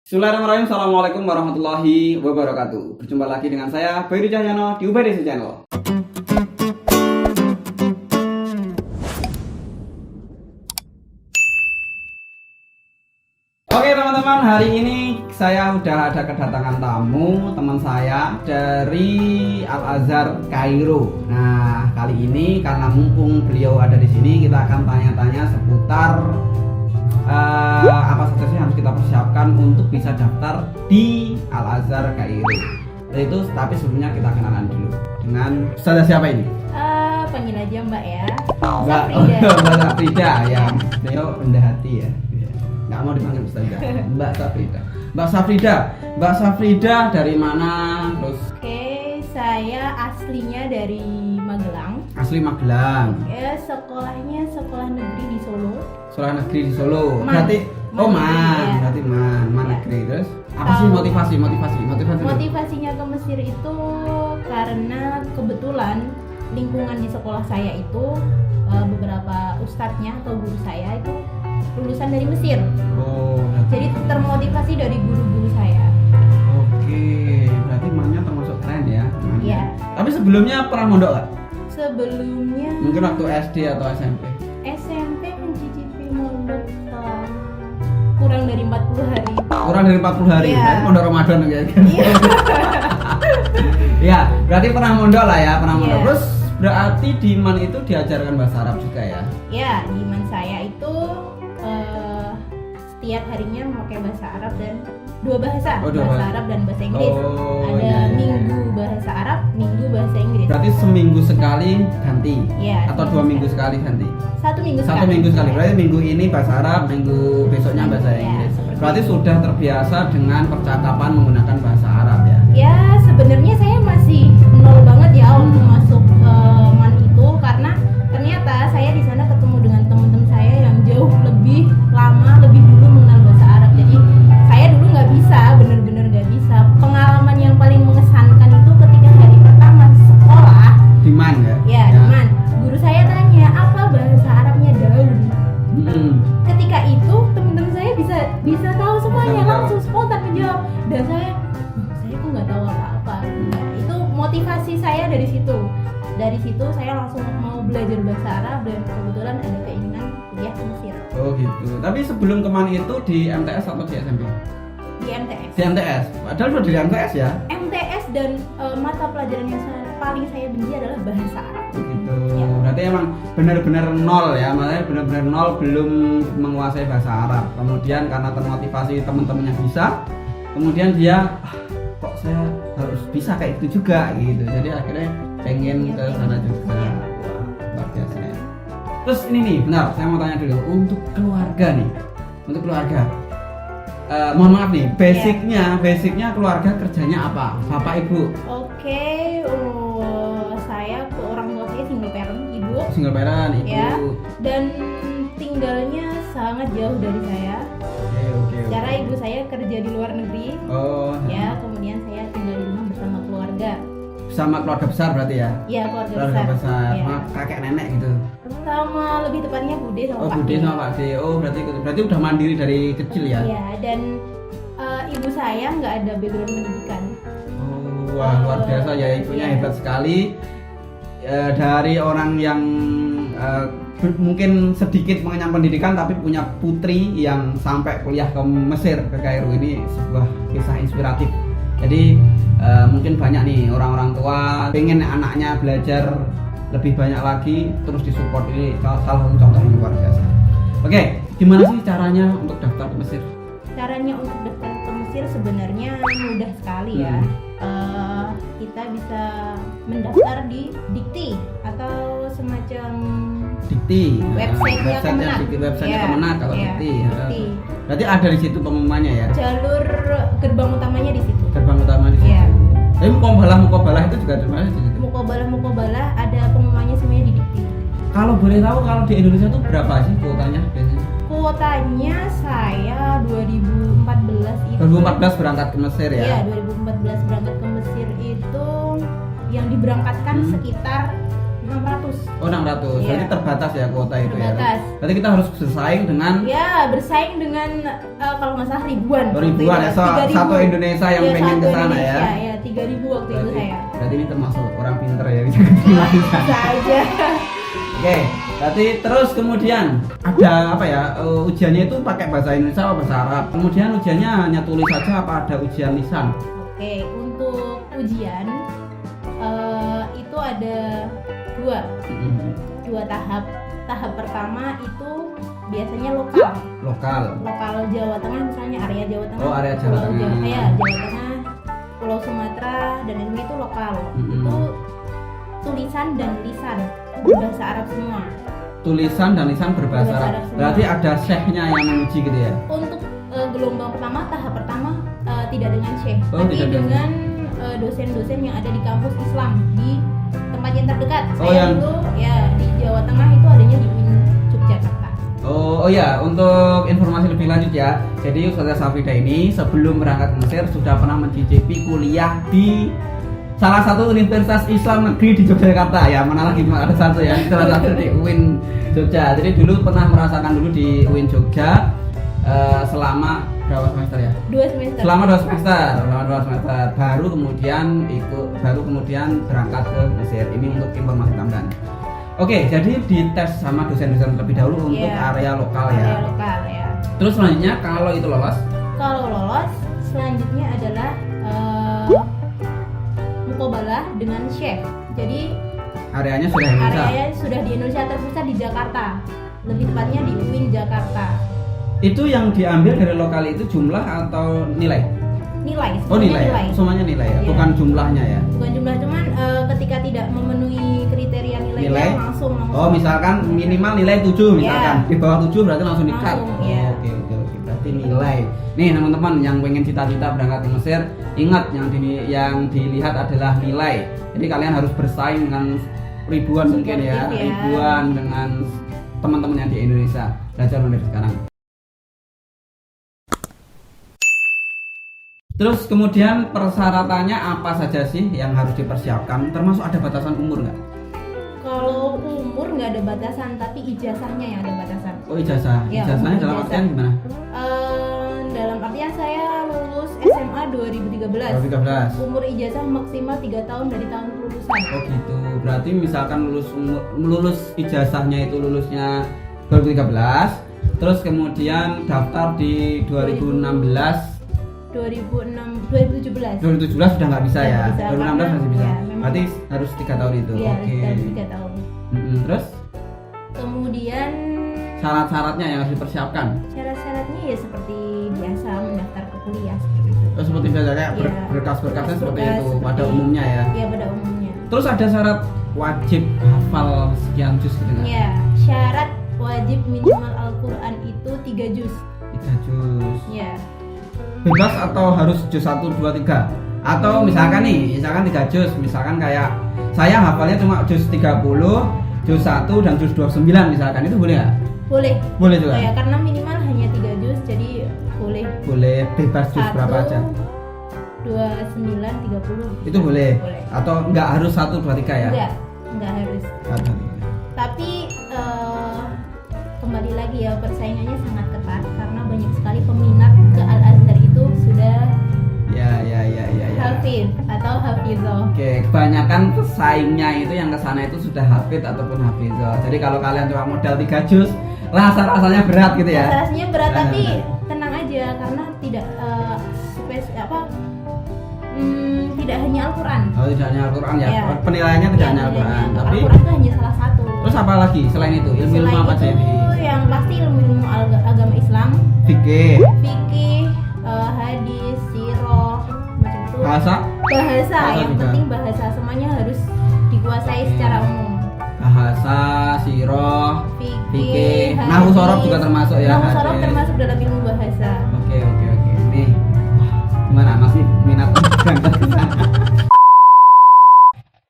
Bismillahirrahmanirrahim. Assalamualaikum warahmatullahi wabarakatuh. Berjumpa lagi dengan saya Bayu Cahyono di Ubay Desi Channel. Oke teman-teman, hari ini saya udah ada kedatangan tamu teman saya dari Al-Azhar Kairo. Nah, kali ini karena mumpung beliau ada di sini, kita akan tanya-tanya seputar apa saja sih harus kita persiapkan untuk bisa daftar di Al-Azhar Kairo. Itu tapi sebelumnya kita kenalan dulu dengan Ustazah siapa ini? Panggil aja Mbak ya. Mbak Safrida ya. Beliau rendah hati ya. Nggak mau dipanggil Ustazah. Mbak Safrida. Mbak Safrida dari mana? Terus? Oke, saya aslinya dari Magelang. Asli Magelang. Ya, sekolahnya sekolah negeri di Solo. Sekolah negeri di Solo. Man. Berarti Man. Ya. Berarti man Ya. negeri. Terus apa sih motivasi? Motivasinya ke Mesir itu karena kebetulan lingkungan di sekolah saya itu beberapa ustadznya atau guru saya itu lulusan dari Mesir. Oh, Jadi termotivasi dari guru-guru saya. oke, berarti mannya termasuk keren ya. Man. Iya. Tapi sebelumnya pernah mondok nggak? Sebelumnya Mungkin waktu SD atau SMP. SMP mencicipi mondok selama kurang dari 40 hari. Kurang dari 40 hari. Iya. Berarti mondok Ramadan ya. Iya. Ya, berarti pernah mondok lah ya, pernah mondok. Iya. Terus berarti di Man itu diajarkan bahasa Arab juga ya? Ya, di man saya itu setiap harinya memakai bahasa Arab dan dua bahasa, Oh, dua bahasa bahasa. Arab dan bahasa Inggris. Oh, Ada iya, iya. minggu bahasa Arab, minggu bahasa Inggris. Berarti seminggu sekali ganti? Iya, Atau seminggu 2 minggu sekali ganti? Satu minggu sekali. Satu minggu sekali. Berarti minggu ini bahasa Arab, minggu besoknya bahasa Ya, Inggris. seperti Berarti itu. sudah terbiasa dengan percakapan menggunakan bahasa Arab ya? Ya, sebenarnya saya masih nol banget ya waktu masuk man itu karena ternyata saya di sana ketemu dengan teman-teman saya yang jauh lebih lama, lebih dulu mengenal bahasa Arab. Jadi saya dulu nggak bisa, bener-bener nggak bisa. Pengalaman yang paling mengesankan itu ketika hari pertama sekolah. Di Man ya? Ya, Man, guru saya tanya apa bahasa Arabnya daun. Hmm. Ketika itu teman-teman saya bisa tahu semuanya, Bisa tahu. langsung spontan menjawab, dan saya kok nggak tahu apa-apa. Nah, itu motivasi saya dari situ. Dari situ saya langsung mau belajar bahasa Arab dan kebetulan ada keinginan kuliah ke Mesir Oh gitu. Tapi sebelum ke Man itu di MTS atau di SMP? di MTS. Di MTS. Padahal sudah di MTS ya? MTS dan mata pelajaran yang paling saya benci adalah bahasa Arab. Gitu. Ya. Berarti emang benar-benar nol ya, makanya benar-benar nol belum menguasai bahasa Arab. Kemudian karena termotivasi teman-temannya bisa, kemudian dia kok saya harus bisa kayak itu juga gitu. Jadi akhirnya pengen ke sana juga. Ya. Wah, luar biasa ya. Terus ini nih, benar, saya mau tanya dulu untuk keluarga nih. Untuk keluarga. Mohon maaf nih, basicnya keluarga kerjanya apa? Bapak Ibu? Oke, saya ke orang tua saya single parent, ibu. Single parent, Ibu. Ya. Dan tinggalnya sangat jauh dari saya. Oke. Secara ibu saya kerja di luar negeri, Oh, ya, kemudian saya tinggal di rumah bersama keluarga. sama keluarga besar berarti ya? Ya, keluarga Keluarga besar, Ya. sama kakek nenek gitu. Sama lebih tepatnya Bude sama Oh, Pak Bude D. sama Pak D. Oh, berarti udah mandiri dari kecil ya? Iya, dan ibu saya nggak ada background pendidikan. Oh, wah, luar biasa ya, ibunya Iya. hebat sekali. Dari orang yang mungkin sedikit mengenyam pendidikan tapi punya putri yang sampai kuliah ke Mesir, ke Kairo, ini sebuah kisah inspiratif. Jadi mungkin banyak nih orang-orang tua pengen anaknya belajar lebih banyak lagi, terus disupport. Ini salah satu contoh yang luar biasa. Oke, gimana sih caranya untuk daftar ke Mesir? Caranya untuk daftar ke Mesir sebenarnya mudah sekali ya. Kita bisa mendaftar di Dikti atau semacam Dikti. websitenya Kemenag. Websitenya Ya, Kemenag kalau ya, Dikti. Dikti. Berarti ada di situ pengumumannya ya? Jalur gerbang utamanya di situ. Gerbang utama di situ. Iya. Tapi mukobalah itu juga ada di situ. Mukobalah ada pengumumannya semuanya di Dikti. Kalau boleh tahu, kalau di Indonesia tuh berapa sih kuotanya biasanya? Kuotanya saya 2014 itu. 2014 berangkat ke Mesir ya? Iya, 2014 berangkat ke Mesir itu yang diberangkatkan sekitar 600. Oh 600, Iya. berarti terbatas ya kuota itu Terbatas. ya. Berarti kita harus bersaing dengan Ya, bersaing dengan kalau nggak salah ribuan. ribuan ya, 3.000. satu Indonesia yang Iya, pengen satu ke sana ya. Indonesia, ya 3.000 waktu itu saya. Berarti ini termasuk orang pinter ya, bisa keterima di sana. Bisa aja. Oke, berarti terus kemudian ada apa ya, ujiannya itu pakai bahasa Indonesia atau bahasa Arab. Kemudian ujiannya hanya tulis saja apa ada ujian lisan? Oke, untuk ujian itu ada dua tahap. Tahap pertama itu biasanya lokal Jawa Tengah, misalnya area Jawa Tengah, Oh, area Jawa Pulau Tengah. Jawa Tengah, Pulau Sumatera dan itu lokal. Itu tulisan dan lisan berbahasa Arab semua. Tulisan dan lisan berbahasa Berbahasa Arab. Arab semua. Berarti ada syekhnya yang menguji gitu ya? Untuk gelombang pertama, tahap pertama tidak dengan syekh, Oh, tapi tidak dengan dengan dosen-dosen yang ada di kampus Islam di tempat yang terdekat. Oh, Saya yang- dulu ya di Jawa Tengah itu adanya di UIN Yogyakarta. Oh ya, untuk informasi lebih lanjut ya. Jadi Ustazah Safida ini sebelum berangkat ke Mesir sudah pernah mencicipi kuliah di salah satu universitas Islam negeri di Yogyakarta ya. Mana lagi cuma ada satu ya, salah satu di UIN Jogja. Jadi dulu pernah merasakan dulu di UIN Jogja selama berapa semester ya? 2 semester. Selama 2 semester. Baru kemudian berangkat ke Mesir. Ini untuk informasi tambahan. Oke, jadi dites sama dosen-dosen terlebih dahulu untuk Iya. area lokal ya. Area lokal ya. Terus selanjutnya kalau itu lolos, Kalau lolos, selanjutnya adalah mukobalah dengan syekh. Jadi areanya sudah Indonesia. areanya sudah di Indonesia, terpusat di Jakarta. Lebih tepatnya di UIN Jakarta. Itu yang diambil dari lokal itu jumlah atau nilai? Nilai, Oh semuanya nilai, ya? Semuanya nilai ya, Iya. bukan jumlahnya ya. Bukan jumlah, cuman ketika tidak memenuhi kriteria nilainya Nilai? langsung. Oh misalkan minimal nilai 7 misalkan, Iya. di bawah 7 berarti langsung di-cut. Langsung, iya. Oke, berarti nilai. Nih teman-teman yang pengen cita-cita berangkat ke Mesir, ingat yang dilihat adalah nilai. Jadi kalian harus bersaing dengan ribuan mungkin ya, Suportif ya. ribuan dengan teman-teman yang di Indonesia. Belajar mulai dari sekarang. Terus kemudian persyaratannya apa saja sih yang harus dipersiapkan? Termasuk ada batasan umur nggak? Kalau umur nggak ada batasan, tapi ijazahnya yang ada batasan. Oh ijazah, Ya, ijazahnya umur dalam ijazah. artian gimana? Dalam artian saya lulus SMA 2013. 2013. Umur ijazah maksimal 3 tahun dari tahun kelulusan. Oh gitu, berarti misalkan lulus ijazahnya itu lulusnya 2013, terus kemudian daftar di 2017 2017 sudah nggak bisa ya, Nggak bisa, 2016 masih bisa, ya, memang. berarti harus 3 tahun itu. Iya, Oke. dalam 3 tahun. Terus Kemudian syarat-syaratnya yang harus dipersiapkan. syarat-syaratnya ya seperti biasa mendaftar ke kuliah seperti itu. Oh, seperti biasa kayak Iya. berkas-berkasnya seperti Berkas itu pada seperti- umumnya ya. Iya, pada umumnya. Terus ada syarat wajib hafal sekian juz gitu nggak? Ya, syarat wajib minimal Al-Qur'an itu 3 juz. 3 juz. Ya. Bebas atau harus juz 1, 2, 3? Atau misalkan 3 juz, misalkan kayak saya hafalnya cuma juz 30, juz 1 dan juz 29 misalkan, itu boleh nggak? Boleh. Boleh juga? Ya, karena minimal hanya 3 juz, jadi boleh. Boleh, bebas juz berapa aja? 29, 30. Itu boleh? Boleh. Atau nggak harus 1, 2, 3 ya? Enggak harus. Ada. Tapi kembali lagi ya, persaingannya sangat ketat karena banyak sekali peminat ke Al-Azhar itu sudah Ya. hafid atau hafizah. Oke, kebanyakan pesaingnya itu yang kesana itu sudah hafid ataupun hafizah. Jadi kalau kalian cuma modal 3 juz, rasanya berat gitu ya. Rasanya berat, tapi Benar. tenang aja karena tidak tidak hanya Al-Quran. Oh, tidak hanya Al-Quran ya. Ya. Penilaiannya tidak Ya, hanya Al-Quran, nilainya. tapi Al-Quran itu hanya salah satu. terus apa lagi selain itu? Ilmu-ilmu Selain apa aja itu ini? yang pasti ilmu-ilmu agama Islam, Fikih, fikih, hadis, sirah, macam itu. bahasa, Bahasa yang juga. penting bahasa semuanya harus dikuasai secara umum. bahasa, sirah, fikih, Fikih, nahwu sorof juga termasuk ya. Nahwu sorof hadis. termasuk dalam ilmu bahasa. Oke. Nih, wah, gimana masih minat berangkat ke sana?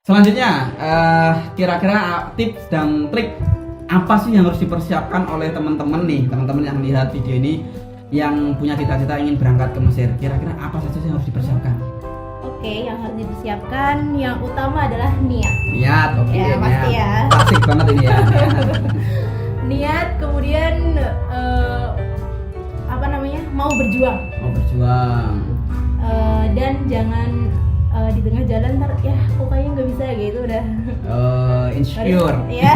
Selanjutnya, kira-kira tips dan trik apa sih yang harus dipersiapkan oleh teman-teman yang lihat video ini yang punya cita-cita ingin berangkat ke Mesir? Kira-kira apa saja sih yang harus dipersiapkan? Oke, yang harus dipersiapkan yang utama adalah niat. Niat, oke. Ya, pasti ya. Klasik banget ini ya. Niat, kemudian mau berjuang. Mau berjuang. Dan jangan di tengah jalan ntar ya kok kayaknya nggak bisa gitu udah. Insecure. Ya.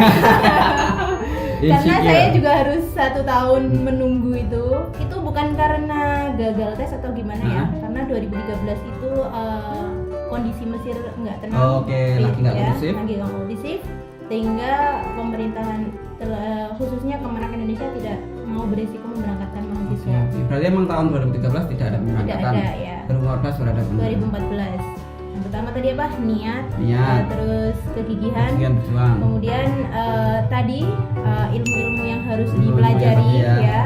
Karena Insecure. saya juga harus 1 tahun menunggu itu bukan karena gagal tes atau gimana ya, karena 2013 itu kondisi Mesir nggak tenang. Oke, lagi nggak kondusif. Lagi nggak kondusif, sehingga pemerintahan khususnya Kemenak Indonesia tidak mau berisiko memberangkatkan mahasiswa. Oke. Berarti emang tahun 2013 tidak ada pemberangkatan. Tidak ada ya. 2014 sudah ada pemberangkatan. 2014. Yang pertama tadi apa? Niat. Niat. Terus kegigihan. Berjuang. Kemudian tadi ilmu-ilmu yang harus Ilmu dipelajari ya. ya,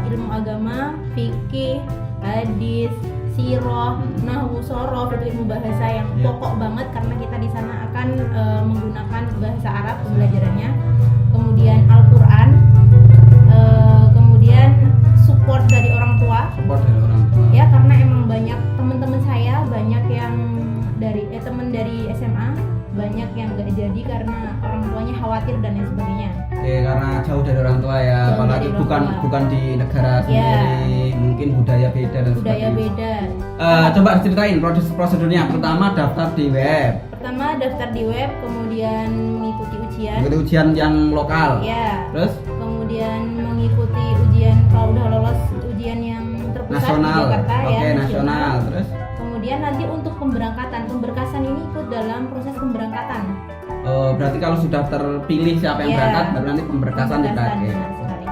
ilmu agama, fikih, hadis, sirah, nahwu, shorof, itu ilmu bahasa yang Ya. pokok banget karena kita di sana akan menggunakan bahasa Arab pembelajarannya. Kemudian Al-Qur'an, kemudian support dari orang tua. Support dari orang tua. Ya, karena emang banyak teman-teman saya, banyak yang dari teman dari SMA, banyak yang nggak jadi karena orang tuanya khawatir dan lain sebagainya. Oke, karena jauh dari orang tua ya, Jauh apalagi dari orang bukan tua. bukan di negara Ya. sendiri, mungkin budaya beda dan Budaya sebagainya. beda. Coba ceritain prosedurnya. Pertama daftar di web, Pertama daftar di web, kemudian mengikuti ujian. mengikuti ujian yang lokal. Ya. Terus Kemudian mengikuti ujian kalau udah lolos ujian yang terpusat nasional. di Jakarta Oke, ya. nasional. Terus Kemudian nanti untuk pemberkasan ini ikut dalam proses pemberangkatan. berarti kalau sudah terpilih siapa yang Ya. berangkat, baru nanti pemberkasan Pemberkasan, dipakai. benar sekali.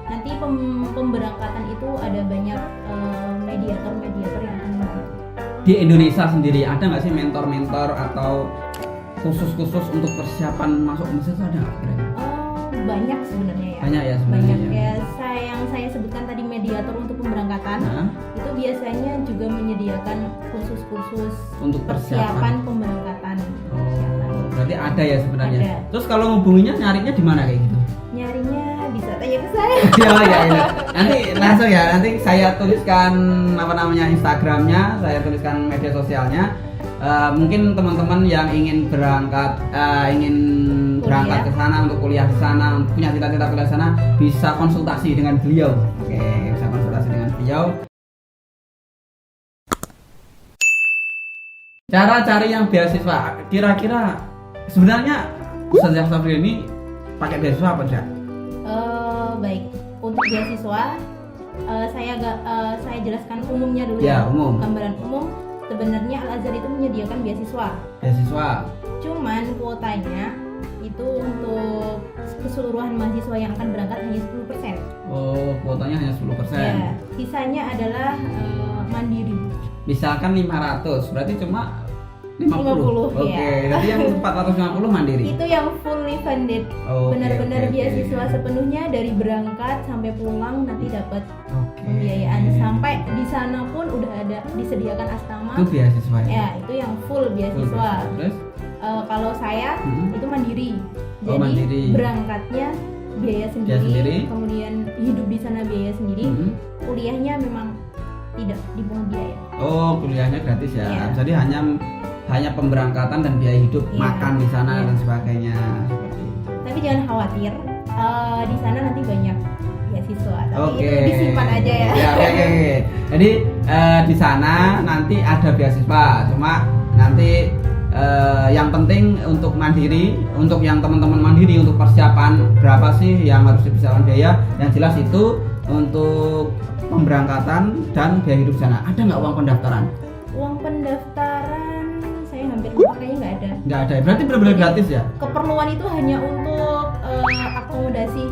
Nanti pemberangkatan itu ada banyak mediator yang akan membantu. Di Indonesia sendiri ada nggak sih mentor-mentor atau khusus untuk persiapan masuk ke Mesir itu ada nggak kira-kira? Banyak sebenarnya ya. Banyak ya sebenarnya. Banyak ya. Yang saya sebutkan tadi mediator untuk pemberangkatan Nah, itu biasanya juga menyediakan kursus-kursus untuk persiapan pemberangkatan. Oh, berarti ada ya sebenarnya. Ada. Terus kalau ngubunginya nyarinya di mana kayak gitu? Nyarinya bisa tanya ke saya. Ya. Nanti langsung ya. Nanti saya tuliskan Instagramnya, saya tuliskan media sosialnya. Mungkin teman-teman yang ingin berangkat berangkat ke sana untuk kuliah di sana, punya cita-cita kuliah di sana, bisa konsultasi dengan beliau. Oke, bisa konsultasi dengan beliau. Cara cari yang beasiswa, kira-kira sebenarnya Ustaz Sabri ini pakai beasiswa apa enggak? Baik, untuk beasiswa saya jelaskan umumnya dulu Ya, umum. Gambaran umum, sebenarnya Al Azhar itu menyediakan beasiswa. Beasiswa. Cuman kuotanya itu untuk keseluruhan mahasiswa yang akan berangkat hanya 10%. Oh, kuotanya hanya 10%. Ya, sisanya adalah mandiri. Misalkan 500, berarti cuma 50. 50, Oke, ya. jadi yang 450 mandiri. Itu yang fully funded. Oke, Benar-benar oke, beasiswa oke. sepenuhnya dari berangkat sampai pulang nanti dapat Oke. pembiayaan sampai di sana pun udah ada disediakan asrama. Itu beasiswa ya. Ya, itu yang full beasiswa. Terus Kalau saya itu mandiri. Oh, Jadi mandiri. berangkatnya biaya sendiri, sendiri. kemudian hidup di sana biaya sendiri. Kuliahnya memang tidak dipungut biaya. Oh, kuliahnya gratis ya. Iya. Jadi hanya pemberangkatan dan biaya hidup, Iya. makan di sana Iya. dan sebagainya. Seperti itu. Tapi jangan khawatir, di sana nanti banyak beasiswa. Tapi Oke. itu disimpan aja ya. Ya, oke. Jadi di sana nanti ada beasiswa, cuma nanti yang penting untuk mandiri, untuk yang teman-teman mandiri untuk persiapan berapa sih yang harus dipersiapkan biaya? Yang jelas itu untuk pemberangkatan dan biaya hidup sana. Ada nggak uang pendaftaran? Uang pendaftaran saya hampir lupa, kayaknya nggak ada. Nggak ada. Berarti benar-benar gratis ya? Keperluan itu hanya untuk akomodasi.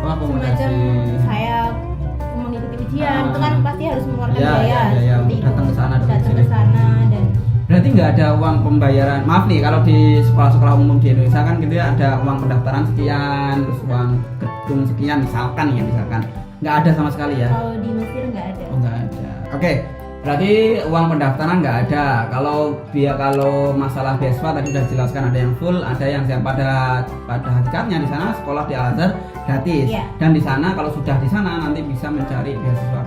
Oh, akomodasi. Semacam saya mengikuti ujian, itu kan pasti harus mengeluarkan Ya, biaya. ya, seperti untuk itu. datang ke sana, datang Datang ke ke sini. sana dan Berarti nggak ada uang pembayaran. Maaf nih, kalau di sekolah-sekolah umum di Indonesia kan gitu ya, ada uang pendaftaran sekian, terus uang gedung sekian, misalkan. Nggak ada sama sekali ya? kalau di Mesir nggak ada. Oh, nggak ada. Oke, berarti uang pendaftaran nggak ada. Kalau masalah beasiswa tadi sudah jelaskan, ada yang full, ada yang pada hakikatnya di sana sekolah di Al Azhar gratis. Iya. Dan di sana kalau sudah di sana nanti bisa mencari beasiswa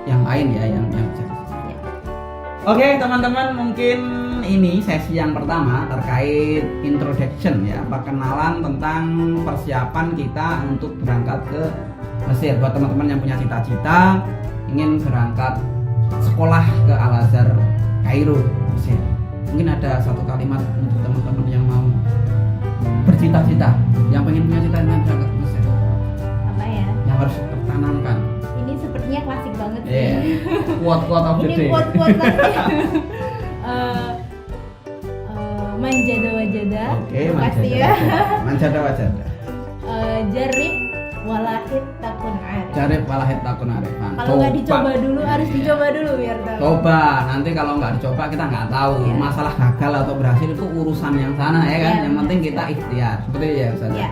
yang lain ya yang bisa. Ya. Oke teman-teman, mungkin ini sesi yang pertama terkait introduction ya, perkenalan tentang persiapan kita untuk berangkat ke Mesir. Buat teman-teman yang punya cita-cita ingin berangkat sekolah ke Al-Azhar Kairo, Mesir. Mungkin ada satu kalimat untuk teman-teman yang mau bercita-cita, yang pengen punya cita ingin berangkat ke Mesir, Apa ya? yang harus tertanamkan. Ini sepertinya klasik banget sih. Yeah. Quote-quote of the Ini day. quote-quote klasik. Manjada wajada. Oke, pasti ya. manjada wajada. Jarib walahid takun arif. Jarib walahid takun arifan. Kalau nggak dicoba dulu, harus dicoba dulu biar tahu. Coba, nanti kalau nggak dicoba kita nggak tahu. Iya. Masalah gagal atau berhasil itu urusan yang sana ya kan. Iya, Yang penting benar. kita ikhtiar. Seperti itu ya Ustaz. Iya.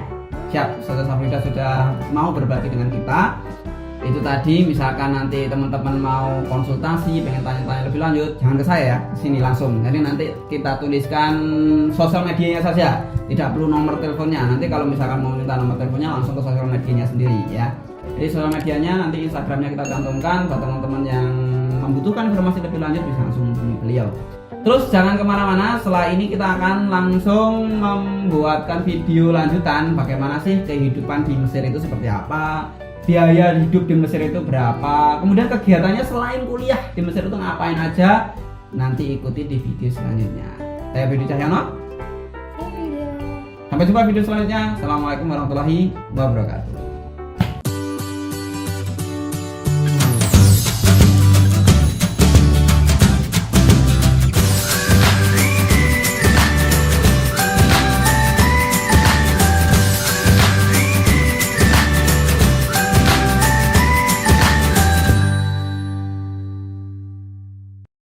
Siap, Ustazah Safrida sudah mau berbagi dengan kita. Itu tadi misalkan nanti teman-teman mau konsultasi, pengen tanya-tanya lebih lanjut, jangan ke saya ya, ke sini langsung. Jadi nanti kita tuliskan sosial medianya saja, tidak perlu nomor teleponnya. Nanti kalau misalkan mau minta nomor teleponnya langsung ke sosial medianya sendiri ya. Jadi sosial medianya nanti Instagramnya kita cantumkan buat teman-teman yang membutuhkan informasi lebih lanjut bisa langsung hubungi beliau. Terus jangan kemana-mana, setelah ini kita akan langsung membuatkan video lanjutan bagaimana sih kehidupan di Mesir itu seperti apa, biaya hidup di Mesir itu berapa, kemudian kegiatannya selain kuliah di Mesir itu ngapain aja, nanti ikuti di video selanjutnya. Saya Budi Cahyono, sampai jumpa video selanjutnya. Assalamualaikum warahmatullahi wabarakatuh.